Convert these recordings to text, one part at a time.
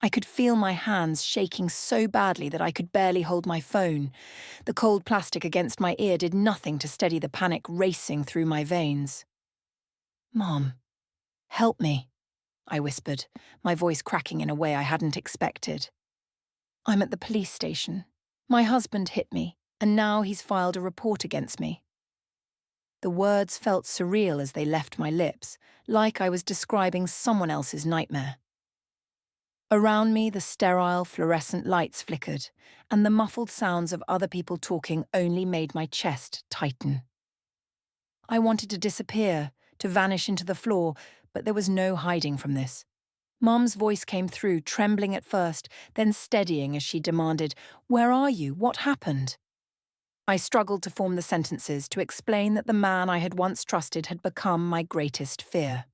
I could feel my hands shaking so badly that I could barely hold my phone. The cold plastic against my ear did nothing to steady the panic racing through my veins. "Mom, help me," I whispered, my voice cracking in a way I hadn't expected. "I'm at the police station. My husband hit me, and now he's filed a report against me." The words felt surreal as they left my lips, like I was describing someone else's nightmare. Around me, the sterile, fluorescent lights flickered, and the muffled sounds of other people talking only made my chest tighten. I wanted to disappear, to vanish into the floor, but there was no hiding from this. Mum's voice came through, trembling at first, then steadying as she demanded, "Where are you? What happened?" I struggled to form the sentences to explain that the man I had once trusted had become my greatest fear.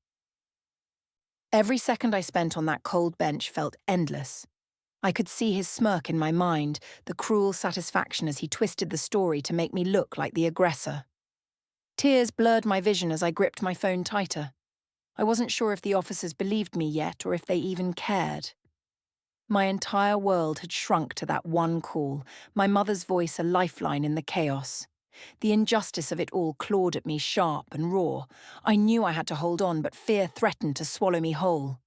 Every second I spent on that cold bench felt endless. I could see his smirk in my mind, the cruel satisfaction as he twisted the story to make me look like the aggressor. Tears blurred my vision as I gripped my phone tighter. I wasn't sure if the officers believed me yet or if they even cared. My entire world had shrunk to that one call, my mother's voice a lifeline in the chaos. The injustice of it all clawed at me sharp and raw. I knew I had to hold on, but fear threatened to swallow me whole.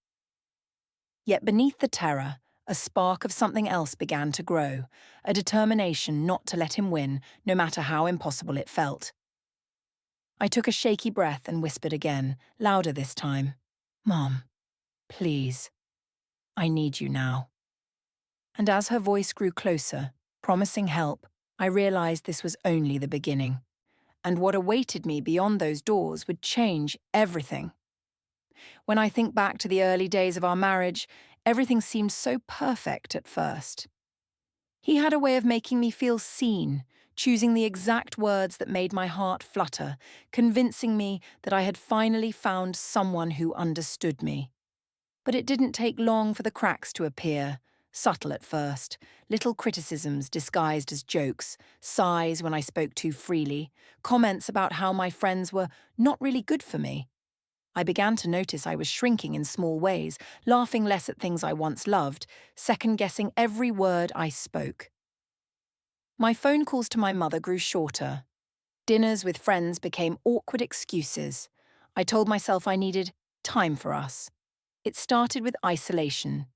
Yet beneath the terror, a spark of something else began to grow, a determination not to let him win, no matter how impossible it felt. I took a shaky breath and whispered again, louder this time. "Mom, please. I need you now." And as her voice grew closer, promising help, I realized this was only the beginning. And what awaited me beyond those doors would change everything. When I think back to the early days of our marriage, everything seemed so perfect at first. He had a way of making me feel seen, choosing the exact words that made my heart flutter, convincing me that I had finally found someone who understood me. But it didn't take long for the cracks to appear, subtle at first, little criticisms disguised as jokes, sighs when I spoke too freely, comments about how my friends were not really good for me. I began to notice I was shrinking in small ways, laughing less at things I once loved, second-guessing every word I spoke. My phone calls to my mother grew shorter. Dinners with friends became awkward excuses. I told myself I needed time for us. It started with isolation.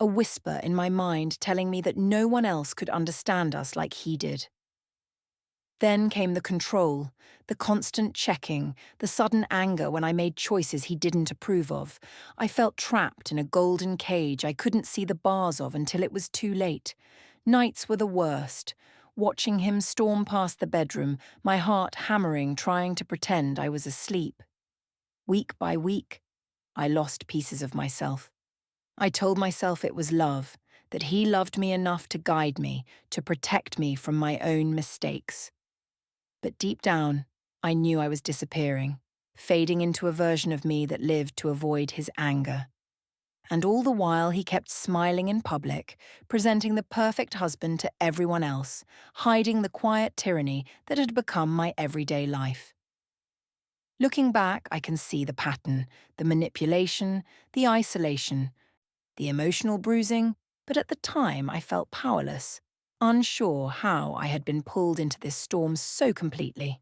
A whisper in my mind telling me that no one else could understand us like he did. Then came the control, the constant checking, the sudden anger when I made choices he didn't approve of. I felt trapped in a golden cage I couldn't see the bars of until it was too late. Nights were the worst. Watching him storm past the bedroom, my heart hammering, trying to pretend I was asleep. Week by week, I lost pieces of myself. I told myself it was love, that he loved me enough to guide me, to protect me from my own mistakes. But deep down, I knew I was disappearing, fading into a version of me that lived to avoid his anger. And all the while he kept smiling in public, presenting the perfect husband to everyone else, hiding the quiet tyranny that had become my everyday life. Looking back, I can see the pattern, the manipulation, the isolation, the emotional bruising, but at the time I felt powerless, unsure how I had been pulled into this storm so completely.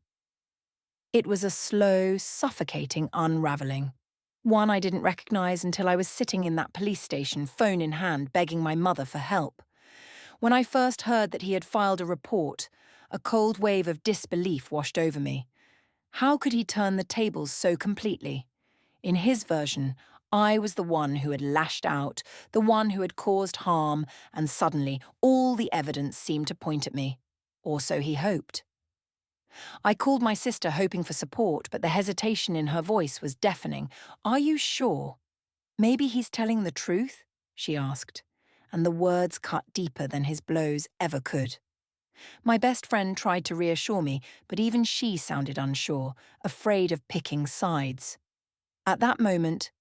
It was a slow, suffocating unraveling, one I didn't recognize until I was sitting in that police station, phone in hand, begging my mother for help. When I first heard that he had filed a report, a cold wave of disbelief washed over me. How could he turn the tables so completely? In his version, I was the one who had lashed out, the one who had caused harm, and suddenly all the evidence seemed to point at me. Or so he hoped. I called my sister hoping for support, but the hesitation in her voice was deafening. "Are you sure? Maybe he's telling the truth?" she asked, and the words cut deeper than his blows ever could. My best friend tried to reassure me, but even she sounded unsure, afraid of picking sides. At that moment,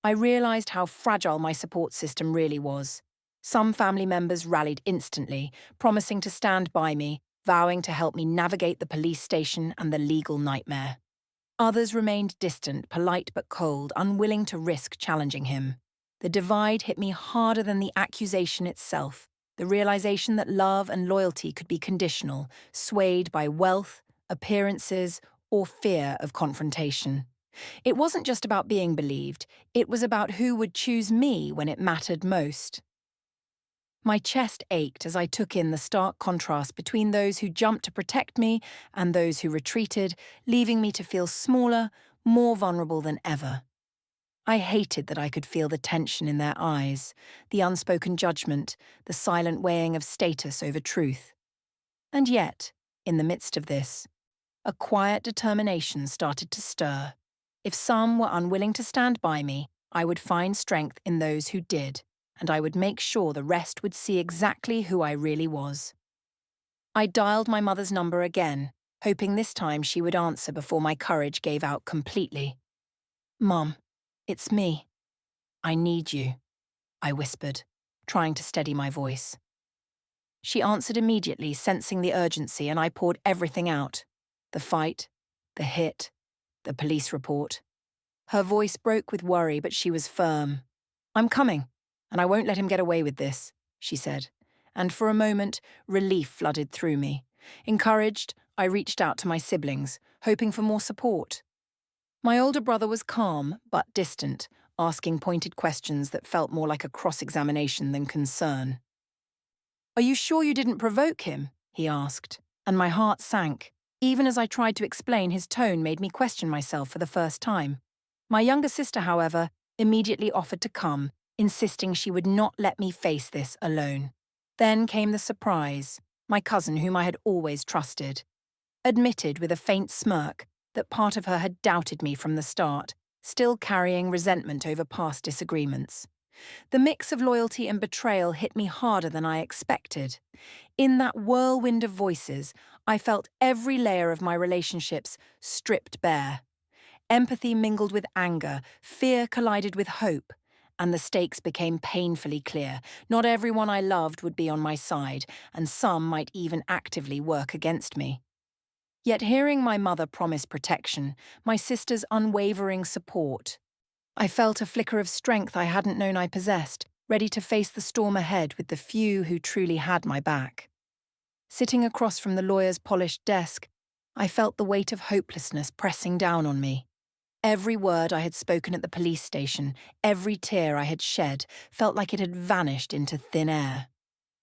I realized how fragile my support system really was. Some family members rallied instantly, promising to stand by me, vowing to help me navigate the police station and the legal nightmare. Others remained distant, polite but cold, unwilling to risk challenging him. The divide hit me harder than the accusation itself, the realization that love and loyalty could be conditional, swayed by wealth, appearances, or fear of confrontation. It wasn't just about being believed, it was about who would choose me when it mattered most. My chest ached as I took in the stark contrast between those who jumped to protect me and those who retreated, leaving me to feel smaller, more vulnerable than ever. I hated that I could feel the tension in their eyes, the unspoken judgment, the silent weighing of status over truth. And yet, in the midst of this, a quiet determination started to stir. If some were unwilling to stand by me, I would find strength in those who did, and I would make sure the rest would see exactly who I really was. I dialed my mother's number again, hoping this time she would answer before my courage gave out completely. "Mom, it's me. I need you," I whispered, trying to steady my voice. She answered immediately, sensing the urgency, and I poured everything out. The fight, the hit, the police report. Her voice broke with worry, but she was firm. "I'm coming, and I won't let him get away with this," she said. And for a moment, relief flooded through me. Encouraged, I reached out to my siblings, hoping for more support. My older brother was calm, but distant, asking pointed questions that felt more like a cross-examination than concern. "Are you sure you didn't provoke him?" he asked, and my heart sank. Even as I tried to explain, his tone made me question myself for the first time. My younger sister, however, immediately offered to come, insisting she would not let me face this alone. Then came the surprise. My cousin, whom I had always trusted, admitted with a faint smirk that part of her had doubted me from the start, still carrying resentment over past disagreements. The mix of loyalty and betrayal hit me harder than I expected. In that whirlwind of voices, I felt every layer of my relationships stripped bare. Empathy mingled with anger, fear collided with hope, and the stakes became painfully clear. Not everyone I loved would be on my side, and some might even actively work against me. Yet hearing my mother promise protection, my sister's unwavering support, I felt a flicker of strength I hadn't known I possessed, ready to face the storm ahead with the few who truly had my back. Sitting across from the lawyer's polished desk, I felt the weight of hopelessness pressing down on me. Every word I had spoken at the police station, every tear I had shed, felt like it had vanished into thin air.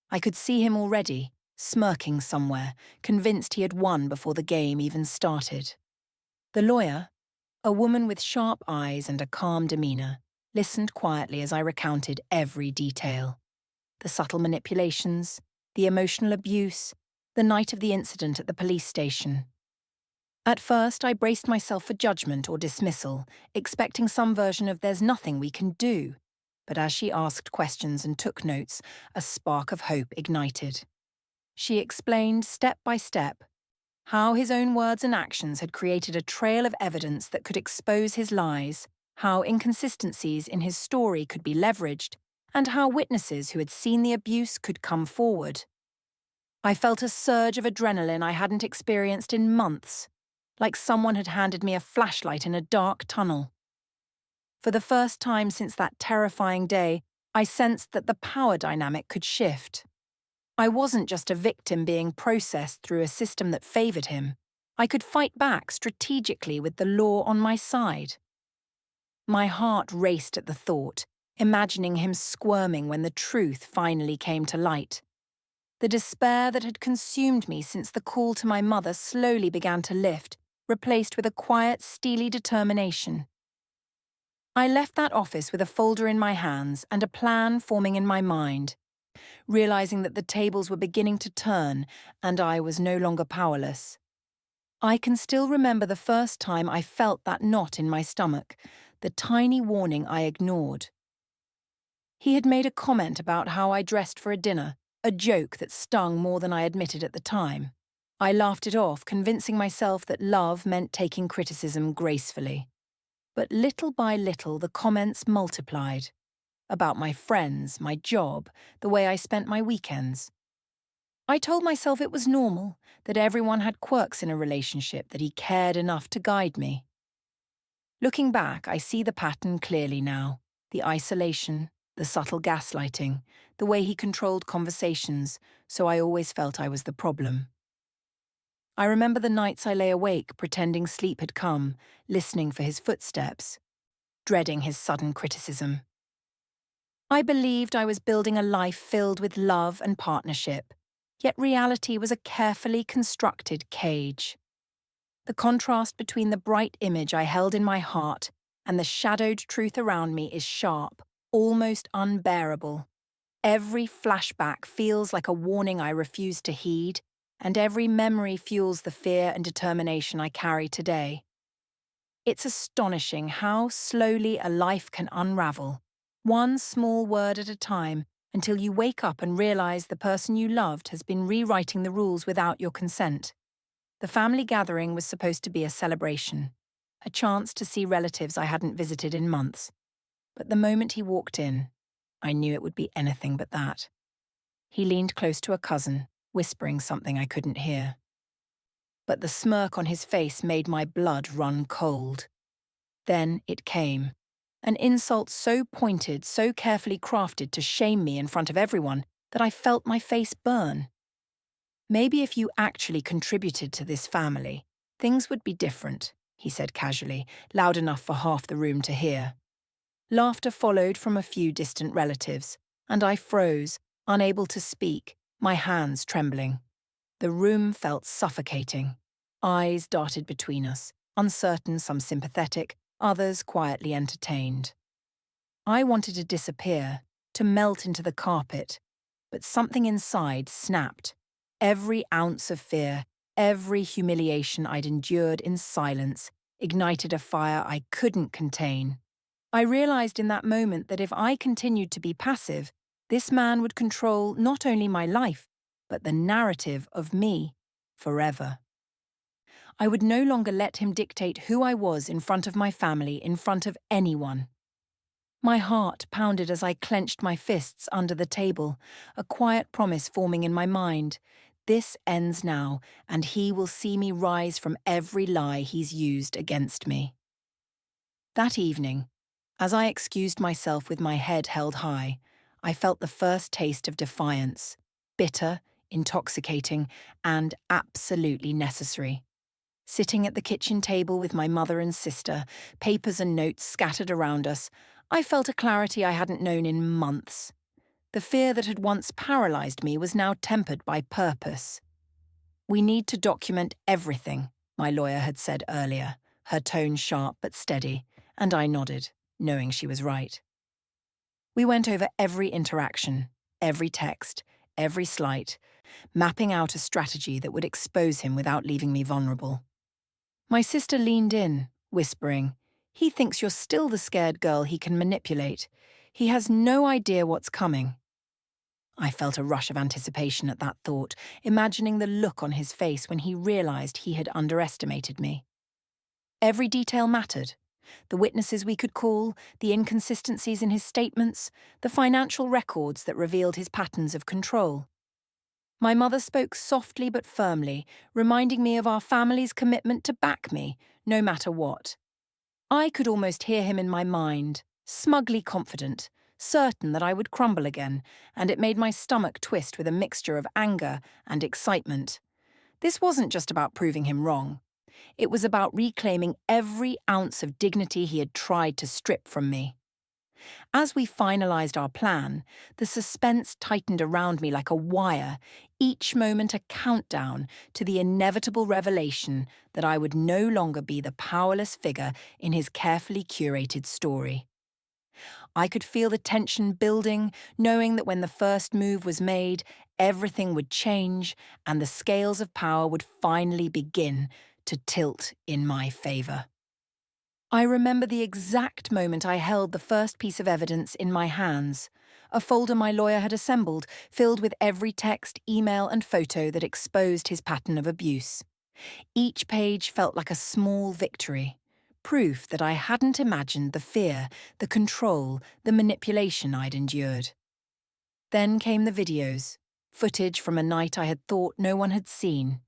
I could see him already, smirking somewhere, convinced he had won before the game even started. The lawyer, a woman with sharp eyes and a calm demeanour, listened quietly as I recounted every detail. The subtle manipulations, the emotional abuse, the night of the incident at the police station. At first, I braced myself for judgment or dismissal, expecting some version of "there's nothing we can do." But as she asked questions and took notes, a spark of hope ignited. She explained step by step how his own words and actions had created a trail of evidence that could expose his lies, how inconsistencies in his story could be leveraged, and how witnesses who had seen the abuse could come forward. I felt a surge of adrenaline I hadn't experienced in months, like someone had handed me a flashlight in a dark tunnel. For the first time since that terrifying day, I sensed that the power dynamic could shift. I wasn't just a victim being processed through a system that favoured him. I could fight back strategically with the law on my side. My heart raced at the thought, imagining him squirming when the truth finally came to light. The despair that had consumed me since the call to my mother slowly began to lift, replaced with a quiet, steely determination. I left that office with a folder in my hands and a plan forming in my mind, realizing that the tables were beginning to turn and I was no longer powerless. I can still remember the first time I felt that knot in my stomach, the tiny warning I ignored. He had made a comment about how I dressed for a dinner, a joke that stung more than I admitted at the time. I laughed it off, convincing myself that love meant taking criticism gracefully. But little by little, the comments multiplied. About my friends, my job, the way I spent my weekends. I told myself it was normal, that everyone had quirks in a relationship, that he cared enough to guide me. Looking back, I see the pattern clearly now. The isolation, the subtle gaslighting, the way he controlled conversations, so I always felt I was the problem. I remember the nights I lay awake pretending sleep had come, listening for his footsteps, dreading his sudden criticism. I believed I was building a life filled with love and partnership, yet reality was a carefully constructed cage. The contrast between the bright image I held in my heart and the shadowed truth around me is sharp, almost unbearable. Every flashback feels like a warning I refuse to heed, and every memory fuels the fear and determination I carry today. It's astonishing how slowly a life can unravel, one small word at a time, until you wake up and realize the person you loved has been rewriting the rules without your consent. The family gathering was supposed to be a celebration, a chance to see relatives I hadn't visited in months. But the moment he walked in, I knew it would be anything but that. He leaned close to a cousin, whispering something I couldn't hear. But the smirk on his face made my blood run cold. Then it came. An insult so pointed, so carefully crafted to shame me in front of everyone that I felt my face burn. Maybe if you actually contributed to this family, things would be different, he said casually, loud enough for half the room to hear. Laughter followed from a few distant relatives, and I froze, unable to speak, my hands trembling. The room felt suffocating. Eyes darted between us, uncertain, some sympathetic, others quietly entertained. I wanted to disappear, to melt into the carpet, but something inside snapped. Every ounce of fear, every humiliation I'd endured in silence, ignited a fire I couldn't contain. I realized in that moment that if I continued to be passive, this man would control not only my life, but the narrative of me, forever. I would no longer let him dictate who I was in front of my family, in front of anyone. My heart pounded as I clenched my fists under the table, a quiet promise forming in my mind. This ends now, and he will see me rise from every lie he's used against me. That evening, as I excused myself with my head held high, I felt the first taste of defiance, bitter, intoxicating, and absolutely necessary. Sitting at the kitchen table with my mother and sister, papers and notes scattered around us, I felt a clarity I hadn't known in months. The fear that had once paralyzed me was now tempered by purpose. We need to document everything, my lawyer had said earlier, her tone sharp but steady, and I nodded, knowing she was right. We went over every interaction, every text, every slight, mapping out a strategy that would expose him without leaving me vulnerable. My sister leaned in, whispering, "He thinks you're still the scared girl he can manipulate. He has no idea what's coming." I felt a rush of anticipation at that thought, imagining the look on his face when he realized he had underestimated me. Every detail mattered. The witnesses we could call, the inconsistencies in his statements, the financial records that revealed his patterns of control. My mother spoke softly but firmly, reminding me of our family's commitment to back me, no matter what. I could almost hear him in my mind, smugly confident, certain that I would crumble again, and it made my stomach twist with a mixture of anger and excitement. This wasn't just about proving him wrong. It was about reclaiming every ounce of dignity he had tried to strip from me. As we finalized our plan, the suspense tightened around me like a wire, each moment a countdown to the inevitable revelation that I would no longer be the powerless figure in his carefully curated story. I could feel the tension building, knowing that when the first move was made, everything would change and the scales of power would finally begin to tilt in my favor. I remember the exact moment I held the first piece of evidence in my hands, a folder my lawyer had assembled, filled with every text, email, and photo that exposed his pattern of abuse. Each page felt like a small victory, proof that I hadn't imagined the fear, the control, the manipulation I'd endured. Then came the videos, footage from a night I had thought no one had seen.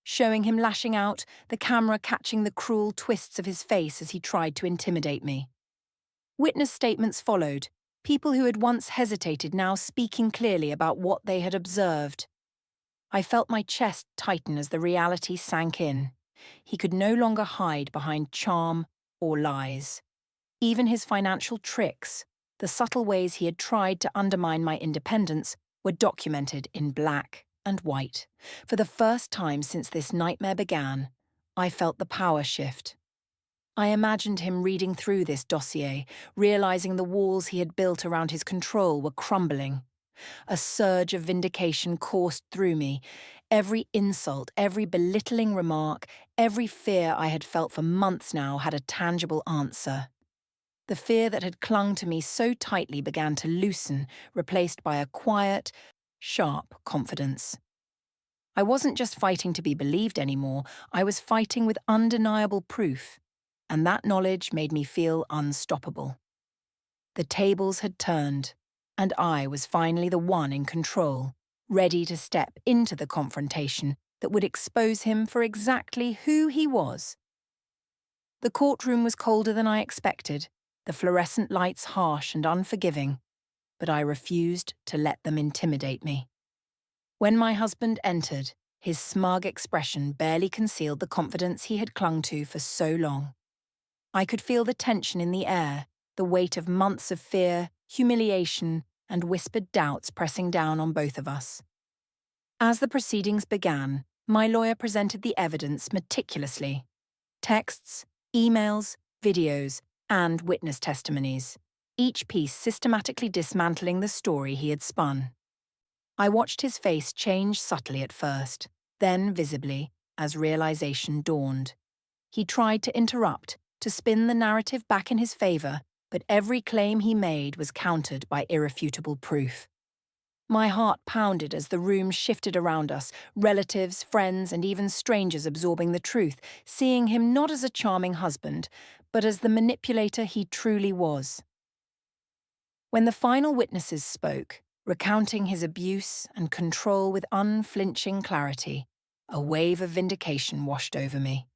Showing him lashing out, the camera catching the cruel twists of his face as he tried to intimidate me. Witness statements followed, people who had once hesitated now speaking clearly about what they had observed. I felt my chest tighten as the reality sank in. He could no longer hide behind charm or lies. Even his financial tricks, the subtle ways he had tried to undermine my independence, were documented in black and white. For the first time since this nightmare began, I felt the power shift. I imagined him reading through this dossier, realizing the walls he had built around his control were crumbling. A surge of vindication coursed through me. Every insult, every belittling remark, every fear I had felt for months now had a tangible answer. The fear that had clung to me so tightly began to loosen, replaced by a quiet, sharp confidence. I wasn't just fighting to be believed anymore, I was fighting with undeniable proof, and that knowledge made me feel unstoppable. The tables had turned, and I was finally the one in control, ready to step into the confrontation that would expose him for exactly who he was. The courtroom was colder than I expected, the fluorescent lights harsh and unforgiving, but I refused to let them intimidate me. When my husband entered, his smug expression barely concealed the confidence he had clung to for so long. I could feel the tension in the air, the weight of months of fear, humiliation, and whispered doubts pressing down on both of us. As the proceedings began, my lawyer presented the evidence meticulously. Texts, emails, videos, and witness testimonies, each piece systematically dismantling the story he had spun. I watched his face change subtly at first, then visibly, as realization dawned. He tried to interrupt, to spin the narrative back in his favor, but every claim he made was countered by irrefutable proof. My heart pounded as the room shifted around us, relatives, friends, and even strangers absorbing the truth, seeing him not as a charming husband, but as the manipulator he truly was. When the final witnesses spoke, recounting his abuse and control with unflinching clarity, a wave of vindication washed over me.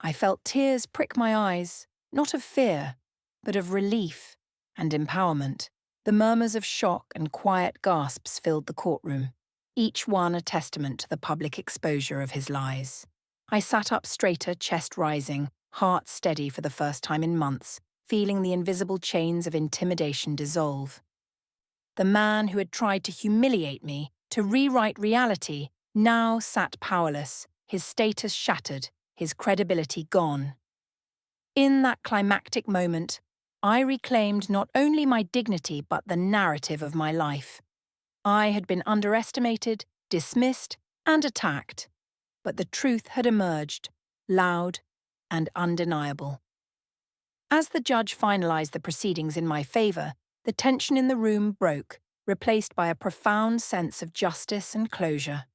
I felt tears prick my eyes, not of fear, but of relief and empowerment. The murmurs of shock and quiet gasps filled the courtroom, each one a testament to the public exposure of his lies. I sat up straighter, chest rising, heart steady for the first time in months, feeling the invisible chains of intimidation dissolve. The man who had tried to humiliate me, to rewrite reality, now sat powerless, his status shattered, his credibility gone. In that climactic moment, I reclaimed not only my dignity but the narrative of my life. I had been underestimated, dismissed, and attacked, but the truth had emerged, loud and undeniable. As the judge finalized the proceedings in my favor, the tension in the room broke, replaced by a profound sense of justice and closure.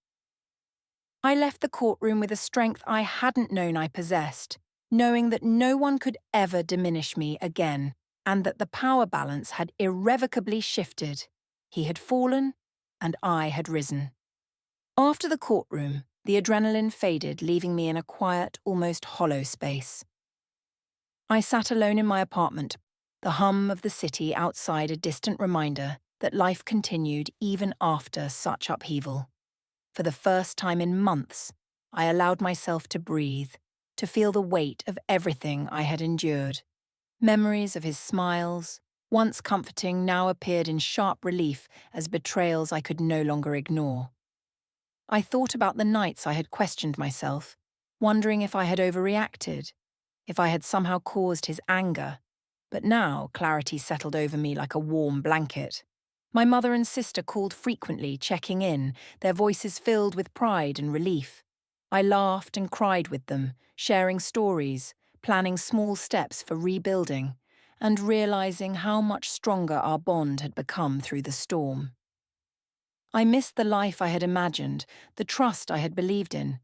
I left the courtroom with a strength I hadn't known I possessed, knowing that no one could ever diminish me again, and that the power balance had irrevocably shifted. He had fallen, and I had risen. After the courtroom, the adrenaline faded, leaving me in a quiet, almost hollow space. I sat alone in my apartment, the hum of the city outside a distant reminder that life continued even after such upheaval. For the first time in months, I allowed myself to breathe, to feel the weight of everything I had endured. Memories of his smiles, once comforting, now appeared in sharp relief as betrayals I could no longer ignore. I thought about the nights I had questioned myself, wondering if I had overreacted, if I had somehow caused his anger. But now clarity settled over me like a warm blanket. My mother and sister called frequently, checking in, their voices filled with pride and relief. I laughed and cried with them, sharing stories, planning small steps for rebuilding, and realizing how much stronger our bond had become through the storm. I missed the life I had imagined, the trust I had believed in,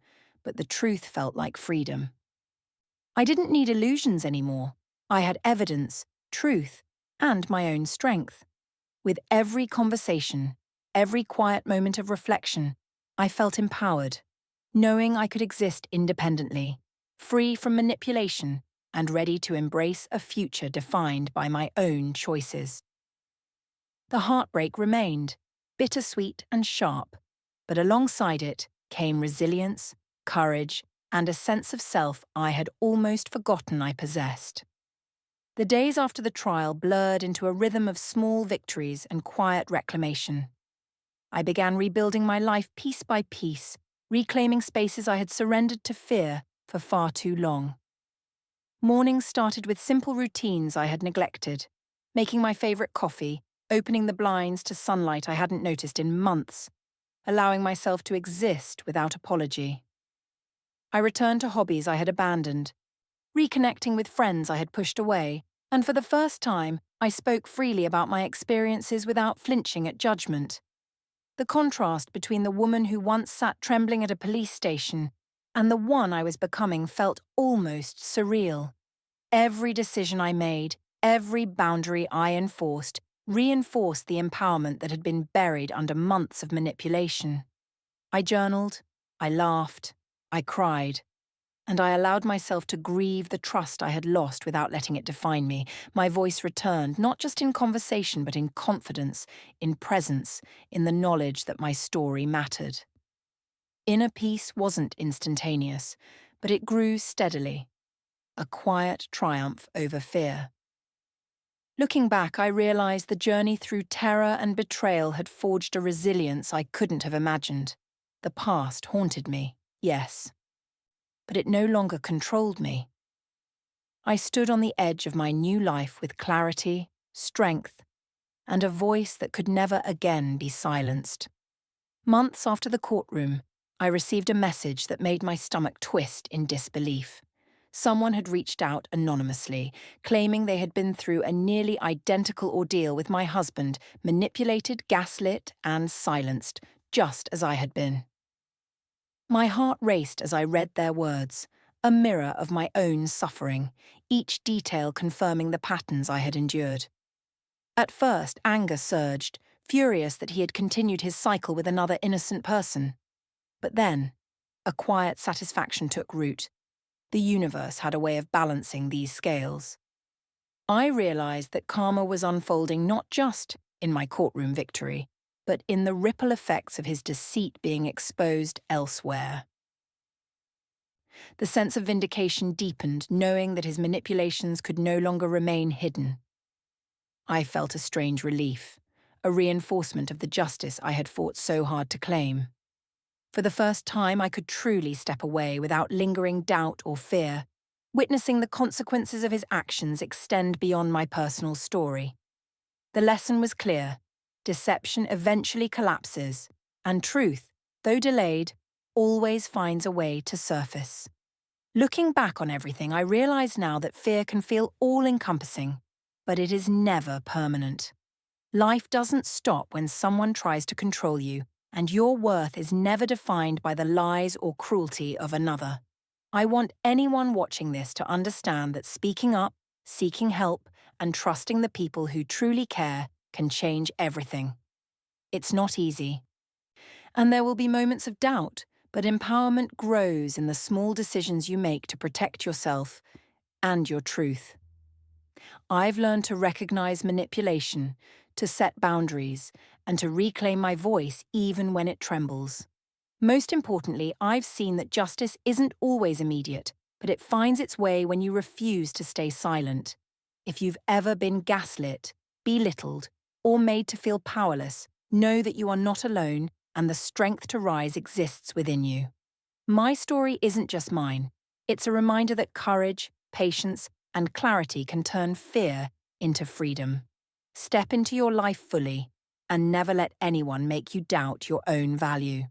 but the truth felt like freedom. I didn't need illusions anymore. I had evidence, truth, and my own strength. With every conversation, every quiet moment of reflection, I felt empowered, knowing I could exist independently, free from manipulation, and ready to embrace a future defined by my own choices. The heartbreak remained, bittersweet and sharp, but alongside it came resilience, courage, and a sense of self I had almost forgotten I possessed. The days after the trial blurred into a rhythm of small victories and quiet reclamation. I began rebuilding my life piece by piece, reclaiming spaces I had surrendered to fear for far too long. Mornings started with simple routines I had neglected, making my favourite coffee, opening the blinds to sunlight I hadn't noticed in months, allowing myself to exist without apology. I returned to hobbies I had abandoned, reconnecting with friends I had pushed away, and for the first time, I spoke freely about my experiences without flinching at judgment. The contrast between the woman who once sat trembling at a police station and the one I was becoming felt almost surreal. Every decision I made, every boundary I enforced, reinforced the empowerment that had been buried under months of manipulation. I journaled, I laughed, I cried, and I allowed myself to grieve the trust I had lost without letting it define me. My voice returned, not just in conversation, but in confidence, in presence, in the knowledge that my story mattered. Inner peace wasn't instantaneous, but it grew steadily, a quiet triumph over fear. Looking back, I realized the journey through terror and betrayal had forged a resilience I couldn't have imagined. The past haunted me, yes, but it no longer controlled me. I stood on the edge of my new life with clarity, strength, and a voice that could never again be silenced. Months after the courtroom, I received a message that made my stomach twist in disbelief. Someone had reached out anonymously, claiming they had been through a nearly identical ordeal with my husband, manipulated, gaslit, and silenced, just as I had been. My heart raced as I read their words, a mirror of my own suffering, each detail confirming the patterns I had endured. At first, anger surged, furious that he had continued his cycle with another innocent person. But then, a quiet satisfaction took root. The universe had a way of balancing these scales. I realized that karma was unfolding not just in my courtroom victory, but in the ripple effects of his deceit being exposed elsewhere. The sense of vindication deepened, knowing that his manipulations could no longer remain hidden. I felt a strange relief, a reinforcement of the justice I had fought so hard to claim. For the first time, I could truly step away without lingering doubt or fear, witnessing the consequences of his actions extend beyond my personal story. The lesson was clear. Deception eventually collapses, and truth, though delayed, always finds a way to surface. Looking back on everything, I realize now that fear can feel all-encompassing, but it is never permanent. Life doesn't stop when someone tries to control you, and your worth is never defined by the lies or cruelty of another. I want anyone watching this to understand that speaking up, seeking help, and trusting the people who truly care can change everything. It's not easy. And there will be moments of doubt, but empowerment grows in the small decisions you make to protect yourself and your truth. I've learned to recognize manipulation, to set boundaries, and to reclaim my voice even when it trembles. Most importantly, I've seen that justice isn't always immediate, but it finds its way when you refuse to stay silent. If you've ever been gaslit, belittled, or made to feel powerless, know that you are not alone and the strength to rise exists within you. My story isn't just mine. It's a reminder that courage, patience, and clarity can turn fear into freedom. Step into your life fully and never let anyone make you doubt your own value.